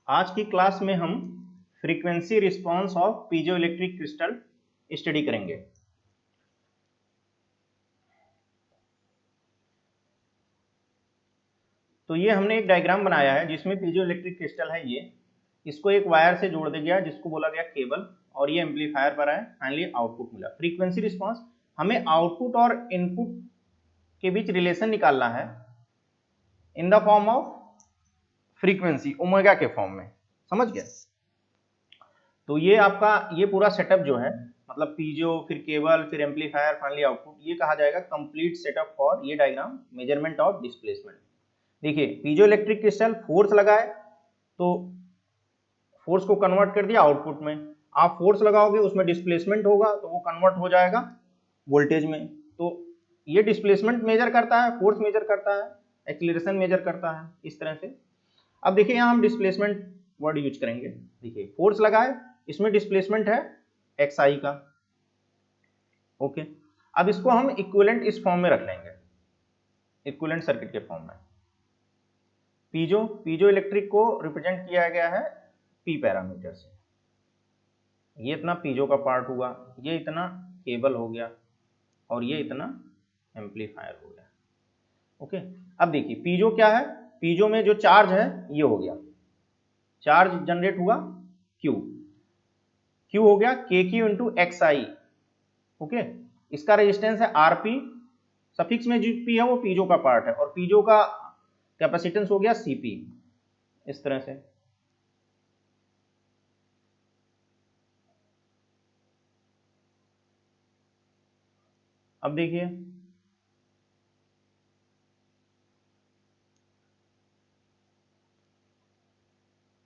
आज की क्लास में हम frequency response of piezoelectric crystal study करेंगे। तो ये हमने एक डायग्राम बनाया है जिसमें पीजोइलेक्ट्रिक क्रिस्टल है। ये इसको एक वायर से जोड़ दिया गया जिसको बोला गया केबल, और ये एम्पलीफायर पर है। फाइनली आउटपुट मिला। फ्रीक्वेंसी रिस्पांस, हमें आउटपुट और इनपुट के बीच रिलेशन निकालना है in the form of frequency, omega के फॉर्म में। समझ गए? तो ये आपका ये पूरा सेटअप जो है, मतलब पीजो, फिर केबल, फिर एम्पलीफायर, फाइनली आउटपुट, ये कहा जाएगा कंप्लीट सेटअप फॉर ये डायग्राम मेजरमेंट ऑफ डिस्प्लेसमेंट। देखिए, पीजो इलेक्ट्रिक क्रिस्टल फोर्स लगाए तो फोर्स को कन्वर्ट कर दिया आउटपुट में। आप फोर्स लगाओगे उसमें डिस्प्लेसमेंट होगा तो वो कन्वर्ट हो जाएगा वोल्टेज में। तो ये डिस्प्लेसमेंट मेजर करता है, फोर्स मेजर करता है, एक्सीलरेशन मेजर करता है, इस तरह से। अब देखिए यहाँ हम डिस्प्लेसमेंट वर्ड यूज करेंगे। देखिए, फोर्स लगाए, इसमें डिस्प्लेसमेंट है xi का। ओके, अब इसको हम इक्विवेलेंट इस फॉर्म में रख लेंगे, इक्विवेलेंट सर्किट के फॉर्म में। पीजो इलेक्ट्रिक को रिप्रेजेंट किया गया है पी पैरामीटर से। ये इतना पीजो का पार्ट हुआ, ये इतना केबल हो गया, और ये इतना एम्पलीफायर हो गया। ओके, अब देखिए पीजो क्या है। पीजो में जो चार्ज है ये हो गया, चार्ज जनरेट हुआ क्यू हो गया KQ इंटू XI। ओके, इसका रेजिस्टेंस है RP, सफिक्स में जो P है वो पीजो का पार्ट है, और पीजो का कैपेसिटेंस हो गया CP, इस तरह से। अब देखिए,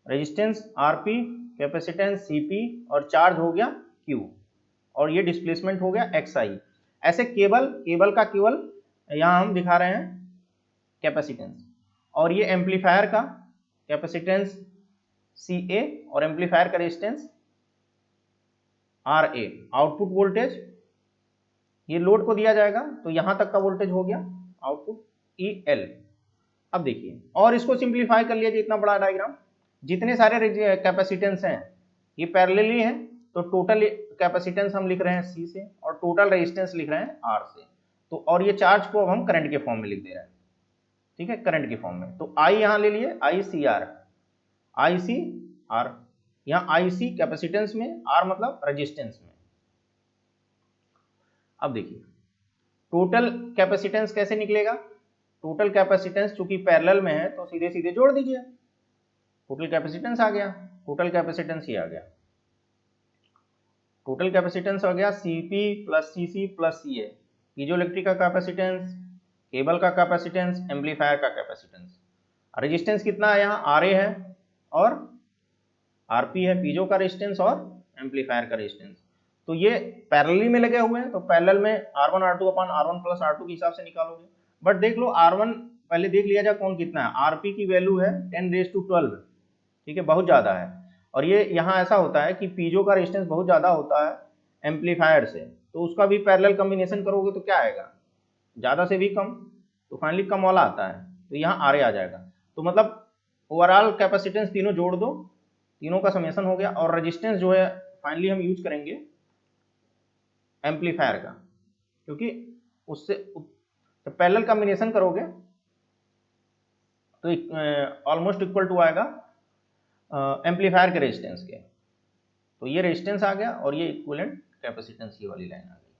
रेजिस्टेंस RP, कैपेसिटेंस CP, और चार्ज हो गया Q, और ये डिस्प्लेसमेंट हो गया XI। ऐसे केबल का केवल यहां हम दिखा रहे हैं कैपेसिटेंस, और ये एम्पलीफायर का कैपेसिटेंस CA और एम्पलीफायर का रेजिस्टेंस RA। आउटपुट वोल्टेज ये लोड को दिया जाएगा तो यहां तक का वोल्टेज हो गया आउटपुट EL। अब देखिए, और इसको सिंप्लीफाई कर लिया इतना बड़ा डायग्राम, जितने सारे कैपेसिटेंस हैं ये पैरेलली हैं, तो टोटल कैपेसिटेंस हम लिख रहे हैं C से, और टोटल रेजिस्टेंस लिख रहे हैं R से। तो और ये चार्ज को अब हम करंट के फॉर्म में लिख दे रहे हैं। ठीक है, करंट के फॉर्म में। तो I यहां ले लिए ICR, यहाँ IC कैपेसिटेंस में, R मतलब रेजिस्टेंस में। अब देखिए टोटल कैपेसिटेंस कैसे निकलेगा। टोटल कैपेसिटेंस चूंकि पैरेलल में है तो सीधे सीधे जोड़ दीजिए, टोटल कैपेसिटेंस आ गया। टोटल कैपेसिटेंस ही आ गया, टोटल कैपेसिटेंस आ गया CP plus CC plus CA। Piezoelectric का कैपेसिटेंस, केबल का कैपेसिटेंस, एम्पलीफायर का कैपेसिटेंस। रेजिस्टेंस कितना है यहाँ RA है और RP है, पीजो का रेजिस्टेंस और एम्पलीफायर का रेजिस्टेंस। तो ये पैरेलली में लगे हुए हैं, तो पैरेलल में R1 R2 अपन R1 प्लस R2 के हिसाब से निकालोगे। बट देख लो R1 पहले देख लिया जाए कौन कितना है। RP की वैल्यू है 10⁻12। ठीक है, बहुत ज्यादा है। और ये यहाँ ऐसा होता है कि पीजो का रेजिस्टेंस बहुत ज्यादा होता है एम्पलीफायर से, तो उसका भी पैरेलल कॉम्बिनेशन करोगे तो क्या आएगा, ज्यादा से भी कम, तो फाइनली कम वाला आता है, तो यहाँ RA आ जाएगा। तो मतलब ओवरऑल कैपेसिटेंस तीनों जोड़ दो, तीनों का समेशन हो गया। और रेजिस्टेंस जो है फाइनली हम यूज करेंगे एम्पलीफायर का, क्योंकि उससे तो पैरेलल कॉम्बिनेशन करोगे तो ऑलमोस्ट इक्वल टू आएगा एम्पलीफायर के रेजिस्टेंस के। तो ये रेजिस्टेंस आ गया और ये इक्विवेलेंट कैपेसिटेंस, ये वाली लाइन आ गई।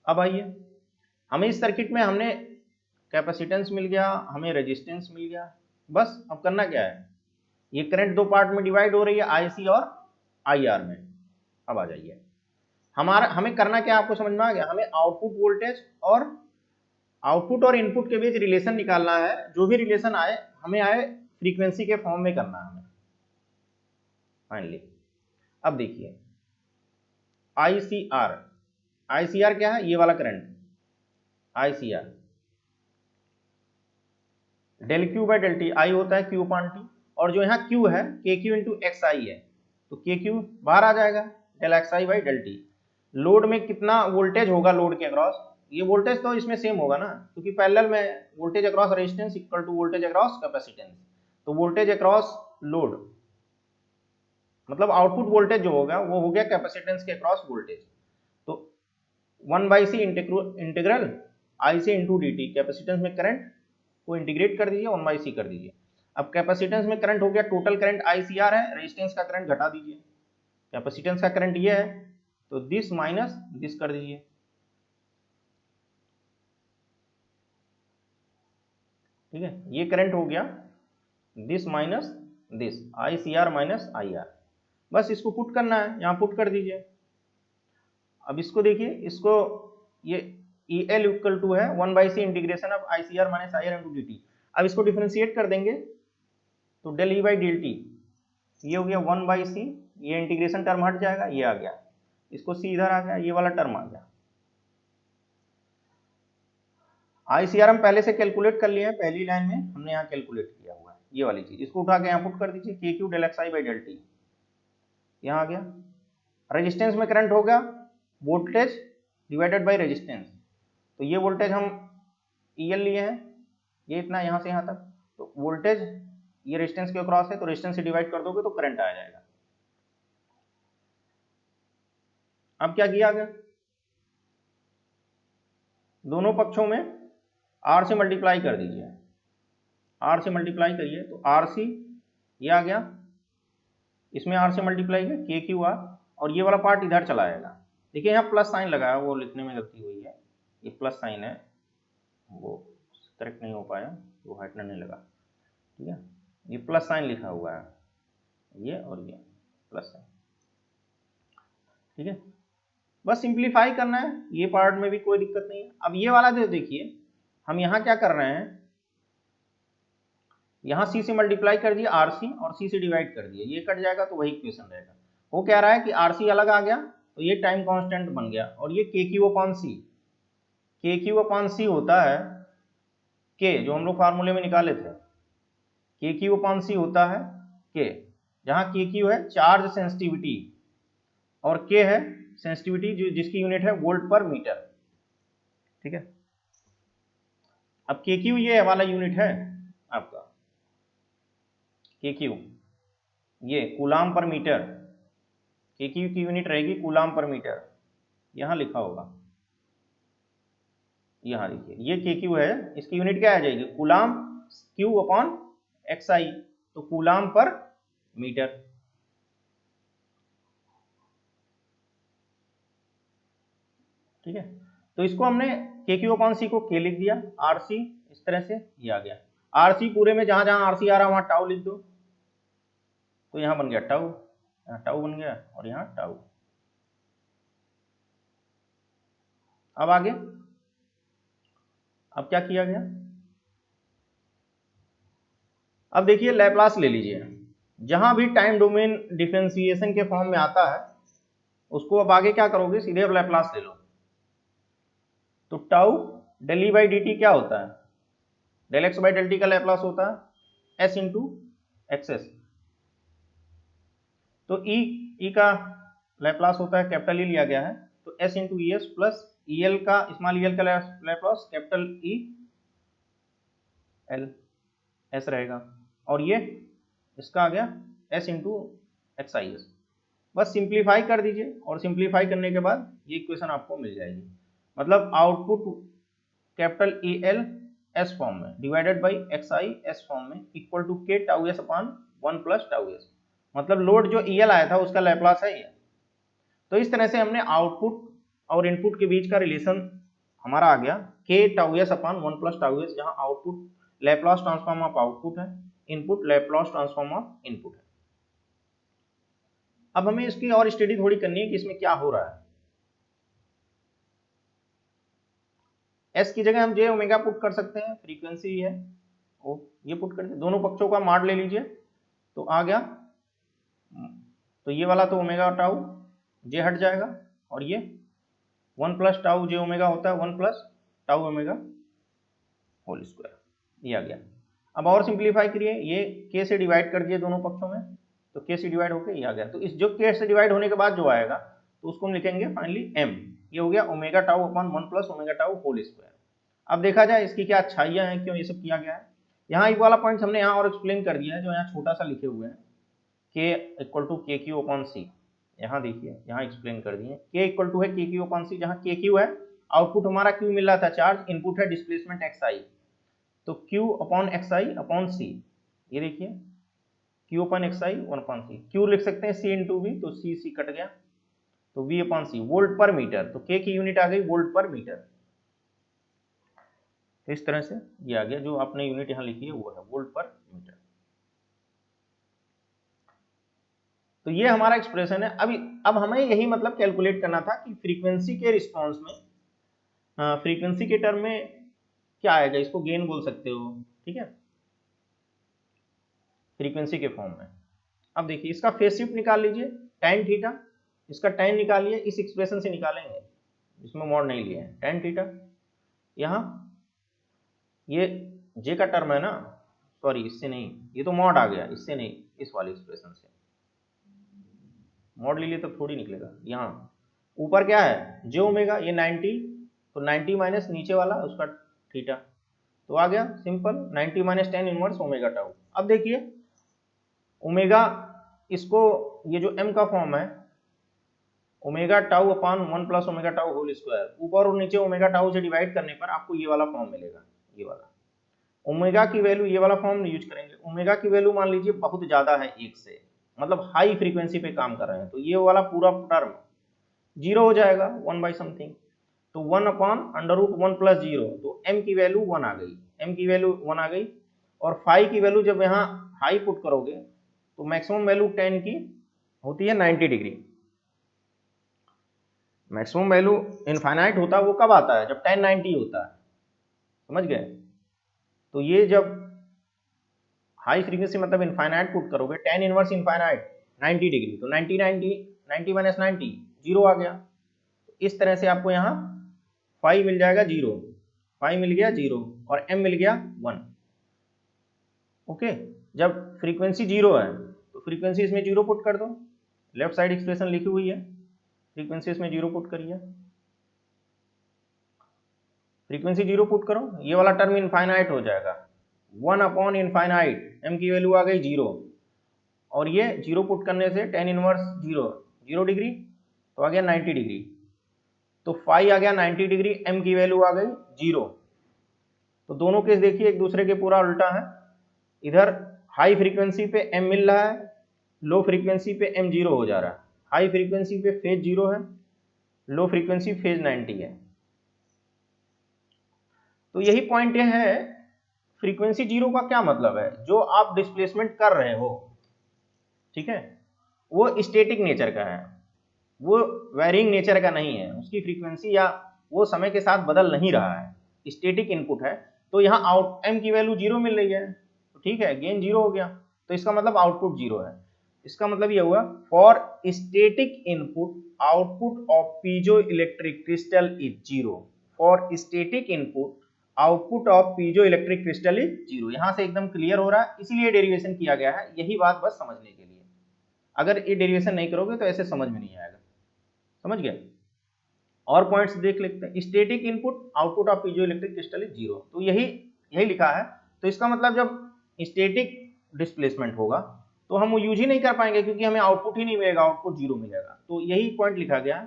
अब आइए, हमें इस सर्किट में हमने कैपेसिटेंस मिल गया, हमें रेजिस्टेंस मिल गया। बस अब करना क्या है, ये करंट दो पार्ट में डिवाइड हो रही है, IC और IR में। अब आ जाइए, हमें करना क्या, आपको समझ में आ गया। हमें आउटपुट वोल्टेज और आउटपुट और इनपुट के बीच रिलेशन निकालना है। जो भी रिलेशन आए हमें आए फ्रीक्वेंसी के फॉर्म में करना है हमें फाइनली। अब देखिए ICR क्या है, ये वाला current ICR, del Q by del T, I होता है Q अपॉन T, और जो यहाँ Q है KQ इंटू XI है, तो KQ बाहर आ जाएगा del XI by del T। Load में कितना वोल्टेज होगा लोड के अक्रॉस, ये वोल्टेज तो इसमें सेम होगा ना, क्योंकि पैरेलल में voltage across resistance equal to voltage across capacitance. तो वोल्टेज अक्रॉस लोड मतलब आउटपुट वोल्टेज जो होगा वो हो गया कैपेसिटेंस के अक्रॉस वोल्टेज। तो 1/c इंटीग्रल आई से इंटू डी टी, कैपेसिटेंस में करंट को इंटीग्रेट कर दीजिए 1/c कर दीजिए। अब कैपेसिटेंस में करंट हो गया, टोटल करंट ICR है, रेजिस्टेंस का करंट घटा दीजिए, कैपेसिटेंस का करंट ये है तो दिस माइनस दिस कर दीजिए। ठीक है, ये करंट हो गया this minus this, ICR minus IR। बस इसको पुट करना है, यहाँ पुट कर दीजिए। अब इसको देखिए, इसको ये EL इक्वल टू है 1/c integration of ICR minus IR into dt। अब इसको डिफरेंशिएट कर देंगे तो del E by del T, ये हो गया 1/c, ये इंटीग्रेशन टर्म हट जाएगा, ये आ गया, इसको c इधर आ गया, ये वाला टर्म आ गया। ICR हम पहले से कैलकुलेट कर लिए हैं, पहली लाइन में हमने यहाँ कैलकुलेट किया हुआ है ये वाली चीज, इसको उठा के यहाँ पुट कर दीजिए, KQ del XI by del T, यहाँ आ गया। रेजिस्टेंस में करंट होगा वोल्टेज डिवाइडेड बाई रेजिस्टेंस, तो ये वोल्टेज हम EL लिए हैं, ये इतना यहाँ से यहाँ तक, तो वोल्टेज ये रेजिस्टेंस के अक्रॉस है तो रेजिस्टेंस से डिवाइड कर दोगे तो करंट आ जाएगा। अब क्या किया गया, दोनों पक्षों में R से मल्टीप्लाई कर दीजिए, R से मल्टीप्लाई करिए तो RC ये आ गया, इसमें R से मल्टीप्लाई है KQR, और ये वाला पार्ट इधर चला आएगा। देखिए यहाँ प्लस साइन लगा है, वो लिखने में गलती हुई है, ये प्लस साइन है, वो करेक्ट नहीं हो पाया, वो हटने नहीं लगा। ठीक है, ये प्लस साइन लिखा हुआ है, ये और ये प्लस साइन। ठीक है, बस सिंप्लीफाई करना है, ये पार्ट में भी कोई दिक्कत नहीं है। अब ये वाला जो देखिए, हम यहाँ क्या कर रहे हैं, यहाँ C से मल्टीप्लाई कर दिया RC और C से डिवाइड कर दिया, ये कट जाएगा तो वही इक्वेशन रहेगा। वो कह रहा है कि RC अलग आ गया तो ये टाइम कांस्टेंट बन गया, और ये KQ upon C, KQ upon C होता है K, जो हम लोग फार्मूले में निकाले थे, KQ अपॉन C होता है K, जहाँ KQ है चार्ज सेंसिटिविटी और K है सेंसिटिविटी जिसकी यूनिट है वोल्ट पर मीटर। ठीक है, अब KQ ये वाला यूनिट है आपका, KQ ये कूलाम पर मीटर, KQ की यूनिट रहेगी कूलाम पर मीटर, यहाँ लिखा होगा, यहाँ देखिए ये KQ है, इसकी यूनिट क्या आ जाएगी कूलाम Q अपॉन XI, तो कूलाम पर मीटर। ठीक है, तो इसको हमने KQ अपॉन C को K लिख दिया, RC इस तरह से ये आ गया, RC पूरे में जहां जहां RC आ रहा वहां टाउ लिख दो, तो यहाँ बन गया टाउ, यहाँ टाउ बन गया और यहाँ टाउ। अब आगे, अब क्या किया गया, अब देखिए लैप्लास ले लीजिए, जहां भी टाइम डोमेन डिफरेंशिएशन के फॉर्म में आता है उसको अब आगे क्या करोगे, सीधे अब लैप्लास ले लो। तो tau del E by D T क्या होता है, del X by del T का लैप्लास होता है एस इंटू एक्सएस, तो ई का लैप्लास होता है कैपिटल ई लिया गया है तो S into E S plus E L का स्मॉल ई एल का Laplace capital E L S रहेगा, और ये इसका आ गया S into x I S. बस सिंप्लीफाई कर दीजिए और सिंप्लीफाई करने के बाद ये इक्वेशन आपको मिल जाएगी, मतलब output capital E L S form में divided by X I S form में equal to K tau S upon 1 plus tau S, मतलब लोड जो ई एल आया था उसका लैप्लास है ये। तो इस तरह से हमने आउटपुट और इनपुट के बीच का रिलेशन हमारा आ गया K tau S upon 1 plus tau S, जहां output Laplace transform of output है, input Laplace transform of input है। अब हमें इसकी और स्टडी थोड़ी करनी है कि इसमें क्या हो रहा है। एस की जगह हम जे ओमेगा पुट कर सकते हैं, फ्रीक्वेंसी है वो, ये पुट करके दोनों पक्षों का मॉड ले लीजिए तो आ गया, तो ये वाला तो ओमेगा टाउ जे हट जाएगा, और ये 1 प्लस टाउ जे ओमेगा होता है 1 plus tau omega whole square, ये आ गया। अब और सिंप्लीफाई करिए, ये के से डिवाइड कर दिए दोनों पक्षों में, तो के से डिवाइड होकर ये आ गया, तो इस जो के से डिवाइड होने के बाद जो आएगा तो उसको हम लिखेंगे फाइनली एम, ये हो गया omega tau upon 1 plus omega tau whole square. अब देखा जाए इसकी क्या अच्छाइयाँ हैं, क्यों ये सब किया गया है। यहाँ एक वाला पॉइंट हमने यहाँ और एक्सप्लेन कर दिया है, जो यहाँ छोटा सा लिखे हुए हैं के इक्वल टू के क्यू अपॉन सी। यहाँ देखिए यहाँ एक्सप्लेन कर दिए, के इक्वल टू है के क्यू अपॉन सी, जहाँ के क्यू है आउटपुट हमारा क्यू मिल रहा था चार्ज, इनपुट है डिस्प्लेसमेंट एक्स आई, तो Q upon X I upon C. ये देखिए Q upon X I one upon C, Q लिख सकते हैं सी इंटू वी, तो सी सी कट गया, तो वी अपॉन सी वोल्ट पर मीटर, तो के की यूनिट आ गई वोल्ट पर मीटर। तो इस तरह से ये आ गया, जो आपने यूनिट यहाँ लिखी है वो है वोल्ट पर मीटर। तो ये हमारा एक्सप्रेशन है। अब हमें यही मतलब कैलकुलेट करना था कि फ्रीक्वेंसी के रिस्पांस में, फ्रीक्वेंसी के टर्म में क्या आएगा, इसको गेन बोल सकते हो, ठीक है, फ्रीक्वेंसी के फॉर्म में। अब देखिए इसका फेज शिफ्ट निकाल लीजिए tan थीटा, इसका tan निकालिए, इस एक्सप्रेशन से निकालेंगे, इसमें मॉड नहीं लिए हैं, tan थीटा। यहाँ ये जे का टर्म है ना, सॉरी इससे नहीं, ये तो मॉड आ गया, इससे नहीं, इस वाले एक्सप्रेशन से मॉड ले लिए तब थोड़ी निकलेगा। यहाँ ऊपर क्या है जे ओमेगा, ये 90, तो 90 माइनस नीचे वाला उसका थीटा, तो आ गया simple 90 minus tan inverse omega tau. अब देखिए ओमेगा, इसको ये जो m का फॉर्म है omega tau upon 1 plus omega tau whole square, ऊपर और नीचे ओमेगा टाउ से डिवाइड करने पर आपको ये वाला फॉर्म मिलेगा। ये वाला ओमेगा की वैल्यू, ये वाला फॉर्म यूज करेंगे, ओमेगा की वैल्यू मान लीजिए बहुत ज्यादा है एक से, मतलब हाई फ्रीक्वेंसी पे काम कर रहे हैं, तो ये वाला पूरा टर्म जीरो हो जाएगा 1 बाई समथिंग, तो 1 upon under root 1 plus zero, तो m की वैल्यू 1 आ गई, m की वैल्यू 1 आ गई। और फाई की वैल्यू जब यहाँ हाई पुट करोगे तो मैक्सिमम वैल्यू 10 की होती है 90 डिग्री। मैक्सिमम वैल्यू इनफाइनाइट होता है वो कब आता है, जब 10 90 होता है, समझ गए। तो ये जब हाई फ्रीक्वेंसी मतलब इनफाइनाइट पुट करोगे, tan इनवर्स इनफाइनाइट 90 डिग्री, तो 90 90 90 माइनस 90 जीरो आ गया। तो इस तरह से आपको यहाँ फाई मिल जाएगा जीरो, फाई मिल गया जीरो और m मिल गया 1। ओके, जब फ्रीक्वेंसी जीरो है तो फ्रीक्वेंसी इसमें जीरो पुट कर दो, लेफ्ट साइड एक्सप्रेशन लिखी हुई है, फ्रीक्वेंसी इसमें जीरो पुट करिए, फ्रीक्वेंसी जीरो पुट करो, ये वाला टर्म इनफाइनाइट हो जाएगा, 1 अपॉन इनफाइनाइट, m की वैल्यू आ गई जीरो, और ये जीरो पुट करने से tan इनवर्स जीरो, 0 डिग्री, तो आ गया 90 डिग्री, तो फाई आ गया 90 डिग्री, m की वैल्यू आ गई जीरो। तो दोनों केस देखिए एक दूसरे के पूरा उल्टा है, इधर हाई फ्रीक्वेंसी पे m मिल रहा है, लो फ्रीक्वेंसी पे m जीरो हो जा रहा है, हाई फ्रीक्वेंसी पे फेज जीरो है, लो फ्रीक्वेंसी फेज 90 है। तो यही पॉइंट ये है, फ्रीक्वेंसी जीरो का क्या मतलब है, जो आप डिस्प्लेसमेंट कर रहे हो, ठीक है, वो स्टैटिक नेचर का है, वो वेरिंग नेचर का नहीं है, उसकी फ्रीक्वेंसी या वो समय के साथ बदल नहीं रहा है, स्टैटिक इनपुट है। तो यहाँ आउट m की वैल्यू जीरो मिल रही है, तो ठीक है गेन जीरो हो गया, तो इसका मतलब आउटपुट जीरो है। इसका मतलब ये हुआ for static input output of piezo electric crystal is zero, for static input output of piezo electric crystal is zero. यहाँ से एकदम क्लियर हो रहा है, इसीलिए डेरिवेशन किया गया है, यही बात बस समझने के लिए। अगर ये डेरिवेशन नहीं करोगे तो ऐसे समझ में नहीं आएगा, समझ गए। और पॉइंट्स देख लेते हैं, static input output of piezo electric crystal is zero, तो यही लिखा है। तो इसका मतलब जब स्टैटिक डिस्प्लेसमेंट होगा तो हम वो यूज ही नहीं कर पाएंगे, क्योंकि हमें आउटपुट ही नहीं मिलेगा, आउटपुट जीरो मिलेगा। तो यही पॉइंट लिखा गया,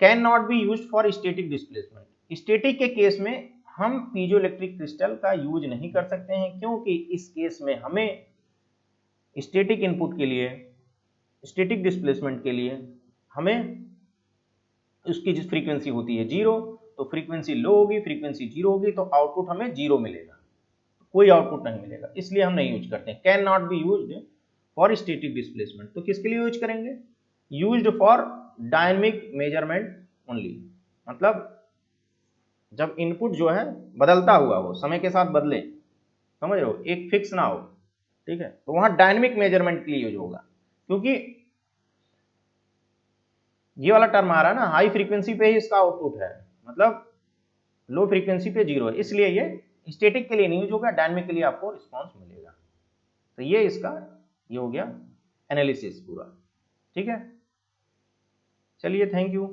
can not be use for static displacement. Static के केस में हम पीजो इलेक्ट्रिक क्रिस्टल का यूज नहीं कर सकते हैं, क्योंकि इस केस में हमें स्टैटिक इनपुट के लिए, स्टैटिक डिस्प्लेसमेंट के लिए हमें उसकी जिस फ्रीक्वेंसी होती है जीरो, तो फ्रीक्वेंसी लो होगी, फ्रीक्वेंसी जीरो होगी, तो आउटपुट हमें जीरो मिलेगा, कोई आउटपुट नहीं मिलेगा, इसलिए हम नहीं यूज करते। Can not be used for static displacement, तो किसके लिए यूज करेंगे, used for dynamic measurement only, मतलब जब इनपुट जो है बदलता हुआ हो, समय के साथ बदले, समझ रहे हो, एक फिक्स ना हो, ठीक है, तो वहां डायनेमिक मेजरमेंट के लिए यूज होगा। क्योंकि ये वाला टर्म आ रहा है ना, हाई फ्रीक्वेंसी पे ही इसका आउटपुट है, मतलब लो फ्रीक्वेंसी पे जीरो है, इसलिए ये स्टैटिक के लिए नहीं यूज होगा, डायनेमिक के लिए आपको रिस्पॉन्स मिलेगा। तो ये इसका ये हो गया एनालिसिस पूरा, ठीक है। चलिए थैंक यू।